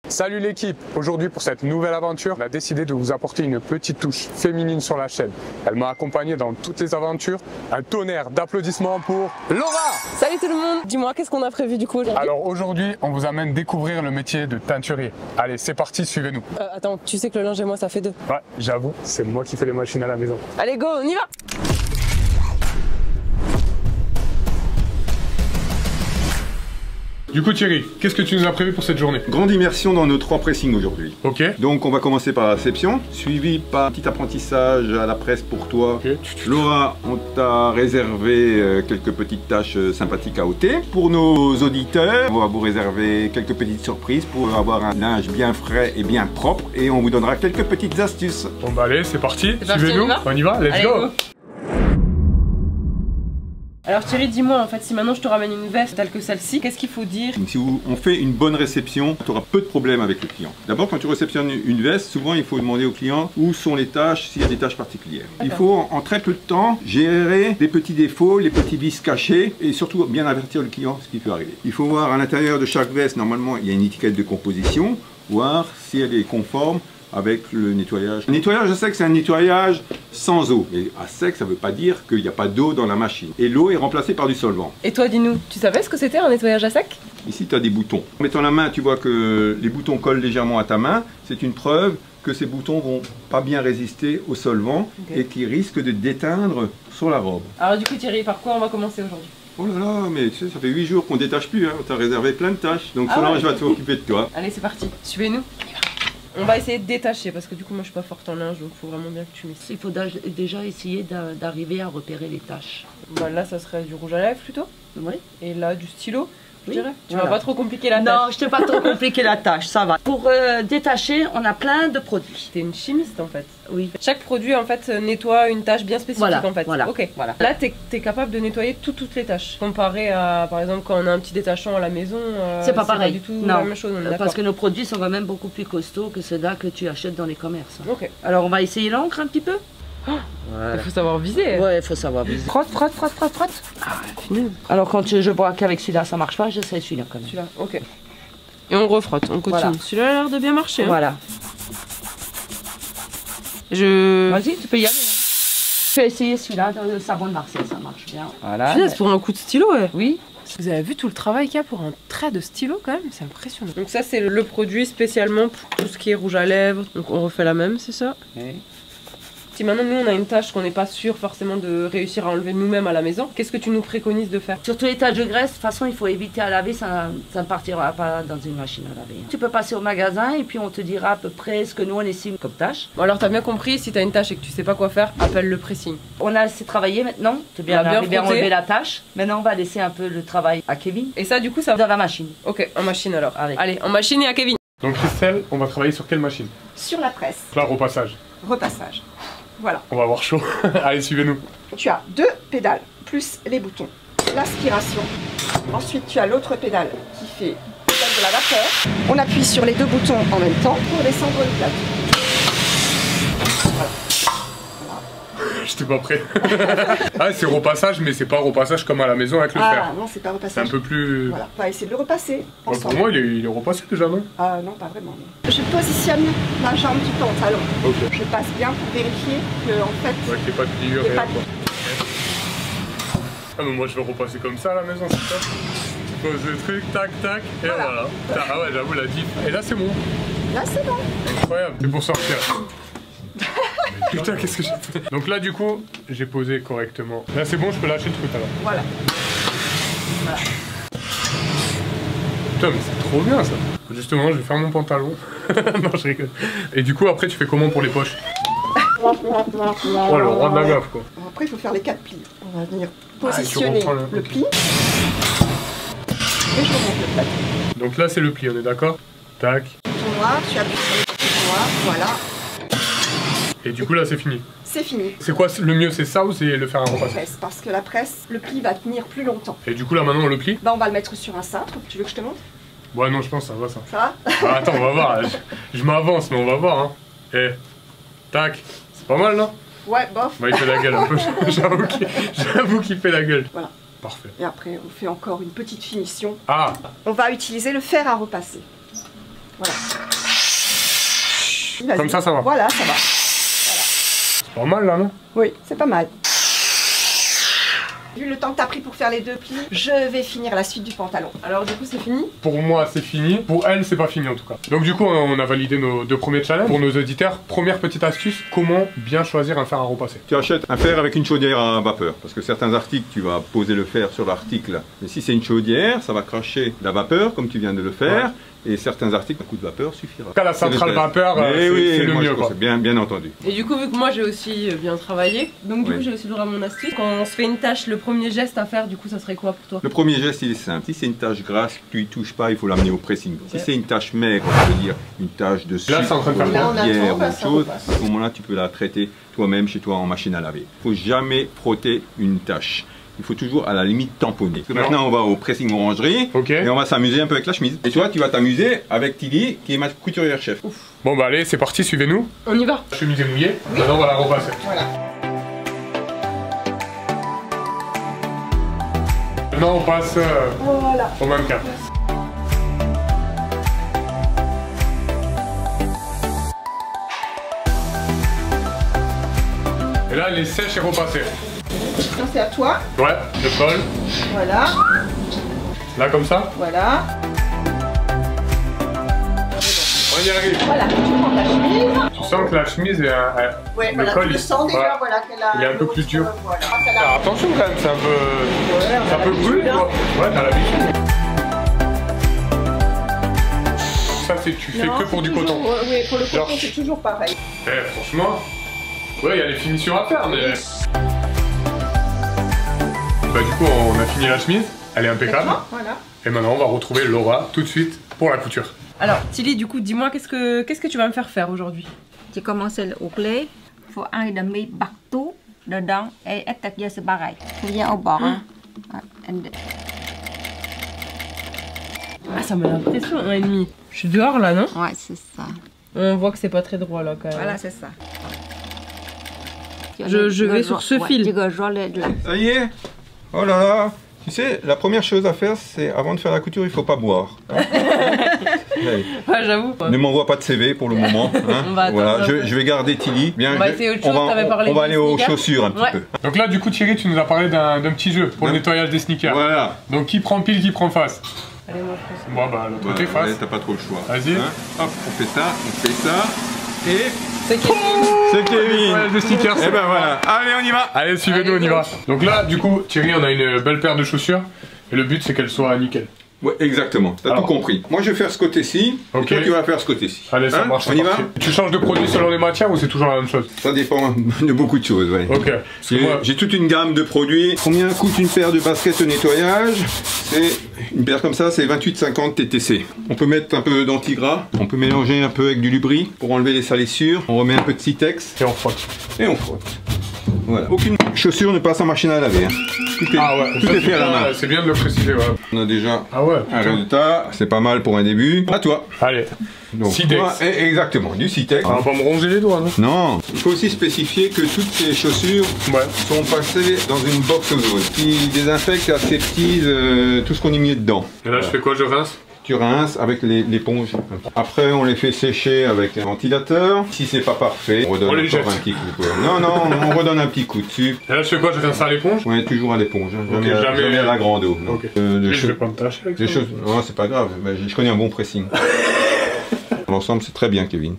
Salut l'équipe! Aujourd'hui pour cette nouvelle aventure, on a décidé de vous apporter une petite touche féminine sur la chaîne. Elle m'a accompagné dans toutes les aventures. Un tonnerre d'applaudissements pour Laura! Salut tout le monde! Dis-moi, qu'est-ce qu'on a prévu du coup aujourd'hui? Alors aujourd'hui, on vous amène découvrir le métier de teinturier. Allez, c'est parti, suivez-nous. Attends, tu sais que le linge et moi ça fait deux. Ouais, j'avoue, c'est moi qui fais les machines à la maison. Allez go, on y va! Du coup Thierry, qu'est-ce que tu nous as prévu pour cette journée? Grande immersion dans nos 3 pressings aujourd'hui. Ok. Donc on va commencer par la réception, suivi par un petit apprentissage à la presse pour toi. Ok. Laura, on t'a réservé quelques petites tâches sympathiques à ôter. Pour nos auditeurs, on va vous réserver quelques petites surprises pour avoir un linge bien frais et bien propre. Et on vous donnera quelques petites astuces. Bon bah allez, c'est parti, parti, suivez-nous, on y va, let's Allez, go. go. Alors Thierry, dis-moi en fait, si maintenant je te ramène une veste telle que celle-ci, qu'est-ce qu'il faut dire? Donc, si on fait une bonne réception, tu auras peu de problèmes avec le client. D'abord, quand tu réceptionnes une veste, souvent il faut demander au client où sont les tâches, s'il y a des tâches particulières. Il faut en très peu de temps gérer les petits défauts, les petits vices cachés et surtout bien avertir le client ce qui peut arriver. Il faut voir à l'intérieur de chaque veste, normalement il y a une étiquette de composition, voir si elle est conforme avec le nettoyage. Le nettoyage, je sais que c'est un nettoyage sans eau. Mais à sec, ça ne veut pas dire qu'il n'y a pas d'eau dans la machine. Et l'eau est remplacée par du solvant. Et toi, dis-nous, tu savais ce que c'était un nettoyage à sec? Ici, tu as des boutons. En mettant la main, tu vois que les boutons collent légèrement à ta main. C'est une preuve que ces boutons vont pas bien résister au solvant et qui risquent de déteindre sur la robe. Alors du coup Thierry, par quoi on va commencer aujourd'hui? Oh là là, mais tu sais, ça fait 8 jours qu'on détache plus. Hein. On t'a réservé plein de tâches. Donc Solange va t'occuper de toi. Allez, c'est parti, suivez-nous. On va essayer de détacher parce que du coup moi je suis pas forte en linge, donc il faut vraiment bien que tu m'essayes. Il faut déjà essayer d'arriver à repérer les tâches. Bah, là ça serait du rouge à lèvres plutôt. Oui. Et là du stylo, je Oui, dirais. Tu voilà. vas pas trop compliquer la tâche. Non, je t'ai pas trop compliqué la tâche, ça va. Pour détacher, on a plein de produits. T'es une chimiste en fait. Oui. Chaque produit en fait nettoie une tâche bien spécifique Voilà, en fait. voilà, Ok. voilà. Là t'es capable de nettoyer toutes les tâches. Comparé à par exemple quand on a un petit détachant à la maison. C'est pas pareil. du tout Non, la même chose. On est parce d'accord. que nos produits sont quand même beaucoup plus costauds que ceux-là que tu achètes dans les commerces. Ok. Alors on va essayer l'encre un petit peu. Il faut savoir viser. Ouais, il faut savoir viser. Frotte. Ah, fini. Alors quand je vois qu'avec celui-là ça marche pas, j'essaie celui-là quand même. Celui-là, ok. Et on refrotte, on continue. Voilà. Celui-là a l'air de bien marcher. Hein. Voilà. Vas-y, tu peux y aller. Hein. Je vais essayer celui-là, le savon de Marseille, ça marche bien. Voilà. Punaise, pour un coup de stylo, ouais. Oui. Vous avez vu tout le travail qu'il y a pour un trait de stylo quand même, c'est impressionnant. Donc ça c'est le produit spécialement pour tout ce qui est rouge à lèvres. Donc on refait la même, c'est ça. Oui. Si maintenant nous on a une tâche qu'on n'est pas sûr forcément de réussir à enlever nous-mêmes à la maison, qu'est-ce que tu nous préconises de faire? Surtout les taches de graisse, de toute façon il faut éviter à laver, ça ne partira pas dans une machine à laver. Tu peux passer au magasin et puis on te dira à peu près ce que nous on estime comme tâche. Bon alors t'as bien compris, si t'as une tâche et que tu sais pas quoi faire, appelle le pressing. On a assez travaillé maintenant, c'est bien, On a bien frotté. enlevé la tâche. Maintenant on va laisser un peu le travail à Kevin Et ça du coup ça va. dans la machine. Ok, en machine alors. Allez. Allez, en machine et à Kevin. Donc Christelle, on va travailler sur quelle machine? Sur la presse, Là, repassage. repassage. Voilà. On va avoir chaud. Allez, suivez-nous. Tu as 2 pédales, plus les boutons. L'aspiration. Ensuite, tu as l'autre pédale qui fait pédale de la vapeur. On appuie sur les 2 boutons en même temps pour descendre le plateau. J'étais pas prêt. Ah, c'est repassage, mais c'est pas repassage comme à la maison avec le fer. Ah non, c'est pas C'est un repassage. peu plus... Voilà, on va essayer de le repasser Ouais, pour ensemble. moi, il est repassé déjà, non? Ah non, pas vraiment. Non. Je positionne la jambe du pantalon. Ok. Je passe bien pour vérifier que en fait, Ouais, qu'il n'y ait pas de pliure il n'y et a pas rien, de... quoi. Ah, mais moi, je vais repasser comme ça à la maison, c'est ça? Tu poses le truc, tac, tac, et voilà. Putain, ah ouais, j'avoue, la diff. Et là, c'est bon. Là, c'est bon. Incroyable. C'est pour sortir. Putain, qu'est-ce que j'ai fait? Donc là, du coup, j'ai posé correctement. Là, c'est bon, je peux lâcher le truc alors. Voilà. Putain, mais c'est trop bien ça. Justement, je vais faire mon pantalon. Non, je rigole. Et du coup, après, tu fais comment pour les poches? Oh, le roi de la gaffe, quoi. Alors après, il faut faire les 4 plis. On va venir tu positionner reprends le pli. Et je remonte le plateau. Donc là, c'est le pli, on est d'accord? Tac. Bouton noir, tu appuies sur le bouton noir, voilà. Et du coup, là, c'est fini. C'est fini. C'est quoi le mieux, c'est ça ou c'est le faire un repassage? Presse, parce que la presse, le pli va tenir plus longtemps. Et du coup, là, maintenant, on le plie? Bah, on va le mettre sur un cintre. Tu veux que je te montre? Ouais, non, je pense que ça va, ça. Ça va? Ah, attends, on va voir. Je m'avance, mais on va voir, hein. Eh, tac. C'est pas mal, non? Ouais, bof. Bah, il fait la gueule un peu. J'avoue qu'il fait la gueule. Voilà. Parfait. Et après, on fait encore une petite finition. Ah, On va utiliser le fer à repasser. Voilà. Comme ça va. Voilà, ça va. C'est pas mal là, non? Oui, c'est pas mal. Vu le temps que t'as pris pour faire les 2 plis, je vais finir la suite du pantalon. Alors du coup c'est fini? Pour moi c'est fini, pour elle c'est pas fini en tout cas. Donc du coup on a validé nos 2 premiers challenges. Pour nos auditeurs, première petite astuce, comment bien choisir un fer à repasser? Tu achètes un fer avec une chaudière à vapeur, parce que certains articles, tu vas poser le fer sur l'article. Mais si c'est une chaudière, ça va cracher la vapeur, comme tu viens de le faire. Ouais. Et certains articles, un coup de vapeur suffira. En tout cas la centrale vapeur, c'est le moi, mieux je quoi. pense, bien entendu. Et du coup vu que moi j'ai aussi bien travaillé, donc du coup j'ai aussi le droit à mon astuce. Quand on se fait une tâche, le premier geste à faire du coup ça serait quoi pour toi? Le premier geste, il est simple. Si c'est une tache grasse, tu y touches pas, il faut l'amener au pressing. Si c'est une tache maigre, on peut dire une tache de sucre, Là, c'est en train de faire quoi? Là, on bière attend, ou bah, autre ça chose, repasse. à ce moment-là, tu peux la traiter toi-même chez toi en machine à laver. Il faut jamais frotter une tache. Il faut toujours à la limite tamponner. Parce que maintenant on va au pressing orangerie Ok. et on va s'amuser un peu avec la chemise. Et toi tu vas t'amuser avec Tilly qui est ma couturière chef. Bon bah allez c'est parti, suivez-nous. On y va. La chemise est mouillée, maintenant on va la repasser. Voilà. Maintenant on passe Voilà. au même cap. Et là elle est sèche et repassée. Ça c'est à toi. Ouais, je colle. Voilà. Là comme ça. Voilà. On y arrive. Voilà. Tu prends ta chemise. Tu sens que la chemise est Ouais, le voilà. col, Tu le sens déjà. voilà. Voilà. qu'elle a Il est un peu plus dur. Voilà. Alors attention quand même, c'est un peu brûlé quoi. Ouais, t'as l'habitude. Ça c'est tu fais que pour du coton. Oui, pour le Genre- coton c'est toujours pareil. Eh franchement, ouais il y a les finitions à faire mais... Bah du coup on a fini la chemise, elle est impeccable. Voilà. Et maintenant on va retrouver Laura tout de suite pour la couture. Alors Tilly du coup dis-moi qu'est-ce que tu vas me faire faire aujourd'hui? Chỉ commence au clé, faut ai de mi bạc tú, dedans et etak ya sebagai. Viens au bord. Ah ça met l'impression 1,5. Je suis dehors là non? Ouais, c'est ça. On voit que c'est pas très droit là quand même. Voilà, c'est ça. Je vais sur ce fil. Tu gagnes là. Ça y est. Oh là là. Tu sais, la première chose à faire, c'est avant de faire la couture, il faut pas boire. Hein. Allez. Ouais j'avoue. Ne m'envoie pas de CV pour le moment. Hein. On va attendre voilà, un peu. je vais garder Tilly. Bien, On va essayer autre chose, on va, t'avais parlé on va des aller aux sneakers. chaussures un petit Ouais. peu. Donc là du coup Thierry tu nous as parlé d'un petit jeu pour le nettoyage des sneakers. Voilà. Donc qui prend pile, qui prend face? Allez moi je pense. Moi bah l'autre côté Ouais, face. t'as pas trop le choix. Vas-y. Hein. Hop, on fait ça, et C'est Kevin. c'est Kevin. Nettoyage des sneakers. Et ben voilà. Allez, on y va. Allez suivez-nous, on y va. Donc là du coup Thierry on a une belle paire de chaussures. Et le but c'est qu'elle soit nickel. Ouais, exactement. T'as tout Alors. compris. Moi, je vais faire ce côté-ci. Ok. Et toi, tu vas faire ce côté-ci. Allez ça Hein, marche. On c'est y va. parti. Tu changes de produit selon les matières ou c'est toujours la même chose? Ça dépend de beaucoup de choses, ouais. Ok. Parce que moi- J'ai toute une gamme de produits. Combien coûte une paire de baskets au nettoyage? C'est une paire comme ça, c'est 28,50 TTC. On peut mettre un peu d'anti-gras. On peut mélanger un peu avec du lubri pour enlever les salissures. On remet un peu de Citex Et on frotte. et on frotte. Voilà. Aucune chaussure ne passe en machine à laver. Hein. Tout est, Ah ouais. tout ça, est fait à la bien, main. C'est bien de le préciser ouais. On a déjà Ah ouais. un putain. résultat. C'est pas mal pour un début. À toi. Allez. Donc, Citex. toi, exactement, du Citex. On va pas me ronger les doigts non? Non, il faut aussi spécifier que toutes ces chaussures Ouais. sont passées dans une box ozone qui désinfecte et aseptise tout ce qu'on y met dedans. Et là je fais quoi? Je rince? Tu rinces avec l'éponge. Après, on les fait sécher avec un ventilateur. Si c'est pas parfait, on redonne On les encore jette. un petit coup. Non, non, on redonne un petit coup dessus. Et là je fais quoi? Je rince ça à l'éponge? On est toujours à l'éponge, hein. Ok, jamais, jamais- à la grande eau. non. Ok. De Et je cho- vais pas me tâcher avec des ça. choses, non, c'est pas grave. Mais je connais un bon pressing. L'ensemble, c'est très bien, Kevin.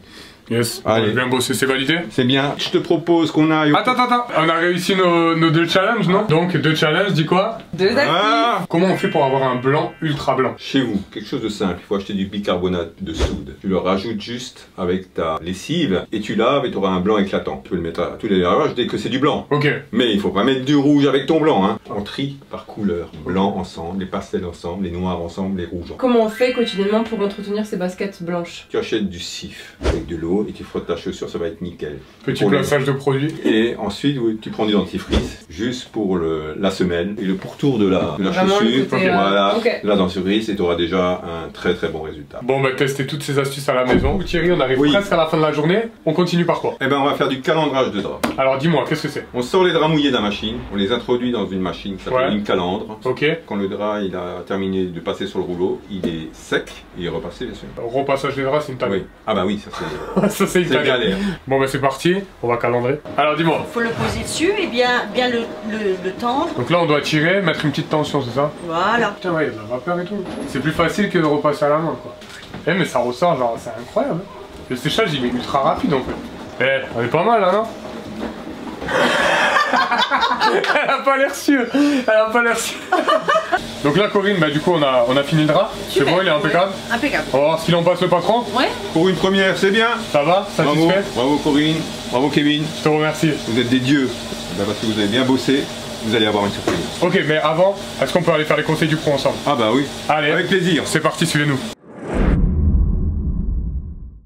Yes. Allez. On va bien bosser, c'est validé? C'est bien. Je te propose qu'on aille. Attends. On a réussi nos 2 challenges, non? Donc 2 challenges, dis quoi? 2 actifs. Ah, Comment on fait pour avoir un blanc ultra blanc? chez vous, quelque chose de simple, il faut acheter du bicarbonate de soude. Tu le rajoutes juste avec ta lessive et tu laves et tu auras un blanc éclatant. Tu peux le mettre à tous les lavages dès que c'est du blanc. Ok. Mais il faut pas mettre du rouge avec ton blanc. Hein. On trie par couleur. Blanc ensemble, les pastels ensemble, les noirs ensemble, les rouges ensemble. Comment on fait quotidiennement pour entretenir ces baskets blanches? Tu achètes du cif avec de l'eau l'eau et tu frottes ta chaussure, ça va être nickel. Petit plaçage de produit. Et ensuite, tu prends du dentifrice juste pour la semelle et le pourtour de la chaussure. Voilà, la dentifrice et tu auras déjà un très très bon résultat. Bon, on va tester toutes ces astuces à la maison. Thierry, on arrive presque à la fin de la journée. On continue par quoi? Eh ben, on va faire du calendrage de draps. Alors dis-moi, qu'est-ce que c'est? On sort les draps mouillés de la machine, on les introduit dans une machine qui s'appelle une calandre. Ok. Quand le drap il a terminé de passer sur le rouleau, il est sec et il est repassé dessus. Repassage des draps, c'est une table. Oui. Ah bah oui, ça c'est ça c'est une galère. Bon bah c'est parti, on va calendrer. Alors dis-moi. Il faut le poser dessus et bien le tendre. Donc là on doit tirer, mettre une petite tension, c'est ça? Voilà. Putain ouais, il y a de la vapeur et tout. C'est plus facile que de repasser à la main quoi. Eh mais ça ressort genre, c'est incroyable. Le séchage il est ultra rapide en fait. Eh, on est pas mal là non? Elle a pas l'air sûre. Elle a pas l'air sûre. Donc là Corinne, bah du coup on a fini le drap. C'est bon, il est impeccable. Impeccable. On va voir ce qu'il en passe le patron. Ouais. Pour une première, c'est bien. Ça va? Satisfait? Bravo Corinne, bravo Kevin. Je te remercie. Vous êtes des dieux. Ben parce que vous avez bien bossé, vous allez avoir une surprise. Ok, mais avant, est-ce qu'on peut aller faire les conseils du pro ensemble? Ah bah oui. Allez, avec plaisir. C'est parti, suivez-nous.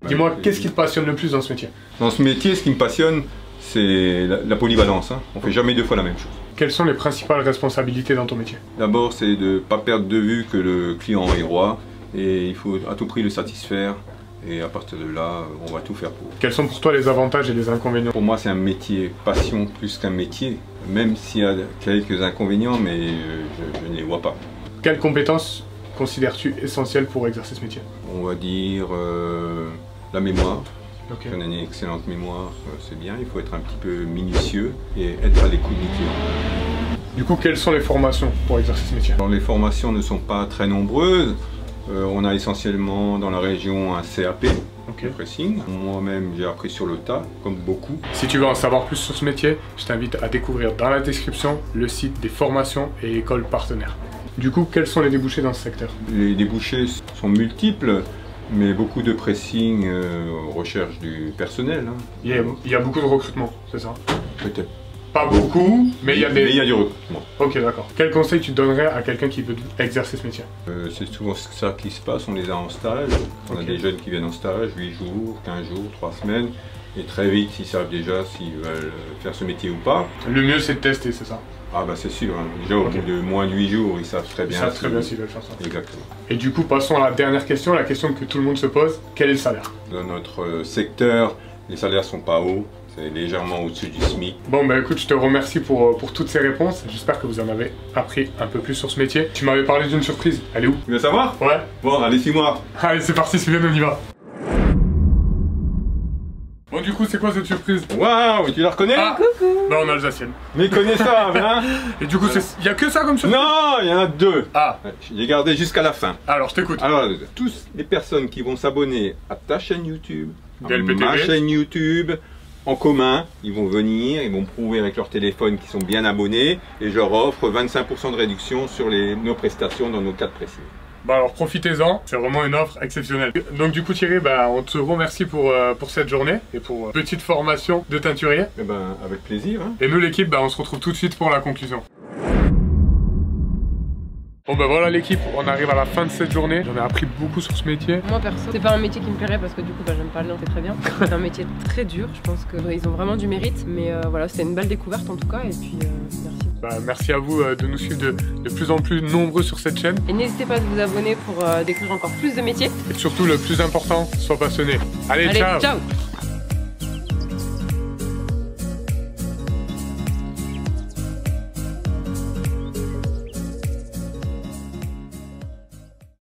Dis-moi, qu'est-ce qui te passionne le plus dans ce métier? Dans ce métier, ce qui me passionne, c'est la polyvalence. Hein. On fait jamais deux fois la même chose. Quelles sont les principales responsabilités dans ton métier? D'abord, c'est de ne pas perdre de vue que le client est roi et il faut à tout prix le satisfaire. Et à partir de là, on va tout faire pour. Quels sont pour toi les avantages et les inconvénients? Pour moi, c'est un métier passion plus qu'un métier, même s'il y a quelques inconvénients, mais je ne les vois pas. Quelles compétences considères-tu essentielles pour exercer ce métier? On va dire la mémoire. Okay. On a une excellente mémoire, c'est bien. Il faut être un petit peu minutieux et être à l'écoute du client. Du coup, quelles sont les formations pour exercer ce métier? Alors, les formations ne sont pas très nombreuses. On a essentiellement dans la région un CAP, de pressing. Moi-même, j'ai appris sur le tas, comme beaucoup. Si tu veux en savoir plus sur ce métier, je t'invite à découvrir dans la description le site des formations et écoles partenaires. Du coup, quels sont les débouchés dans ce secteur? Les débouchés sont multiples, mais beaucoup de pressing recherche du personnel. Hein. Il y a beaucoup de recrutement, c'est ça? Peut-être. Pas beaucoup, mais il y a des... Mais il y a du recrutement. Ok, d'accord. Quel conseil tu donnerais à quelqu'un qui veut exercer ce métier? C'est souvent ça qui se passe, on les a en stage. On a des jeunes qui viennent en stage, 8 jours, 15 jours, 3 semaines. Et très vite, ils savent déjà s'ils veulent faire ce métier ou pas. Le mieux, c'est de tester, c'est ça? Ah bah c'est sûr, hein. Déjà au bout de moins de 8 jours, ils savent très bien. Ils savent très bien s'ils veulent faire ça. Exactement. Et du coup, passons à la dernière question, la question que tout le monde se pose. Quel est le salaire? Dans notre secteur, les salaires sont pas hauts. C'est légèrement au-dessus du SMIC. Bon bah écoute, je te remercie pour toutes ces réponses. J'espère que vous en avez appris un peu plus sur ce métier. Tu m'avais parlé d'une surprise. Elle est où? Tu veux savoir? Ouais. Bon, allez, suis-moi. Allez, c'est parti, suivez-nous, on y va. Bon du coup, c'est quoi cette surprise? Waouh, tu la reconnais? Ah, coucou. Bah on a alsacienne. Mais connaissable, hein? Et du coup, il y a que ça comme surprise? Non, il y en a deux. Ah. J'ai gardé jusqu'à la fin. Alors, je t'écoute. Alors, tous les personnes qui vont s'abonner à ta chaîne YouTube, à DLPTV. ma chaîne YouTube, en commun, ils vont venir, ils vont prouver avec leur téléphone qu'ils sont bien abonnés et je leur offre 25% de réduction sur nos prestations dans nos cas de pressing. Bah alors profitez-en, c'est vraiment une offre exceptionnelle. Donc du coup Thierry, bah, on te remercie pour cette journée et pour petite formation de teinturier. Et ben avec plaisir. Hein. Et nous l'équipe, bah, on se retrouve tout de suite pour la conclusion. Bon bah voilà l'équipe, on arrive à la fin de cette journée. J'en ai appris beaucoup sur ce métier. Moi perso, c'est pas un métier qui me plairait parce que du coup bah, j'aime pas le lin, c'est très bien. C'est un métier très dur, je pense qu'ils ont vraiment du mérite. Mais voilà, c'était une belle découverte en tout cas et puis merci. Bah, merci à vous de nous suivre de plus en plus nombreux sur cette chaîne. Et n'hésitez pas à vous abonner pour découvrir encore plus de métiers. Et surtout le plus important, sois passionné. Allez ciao, ciao.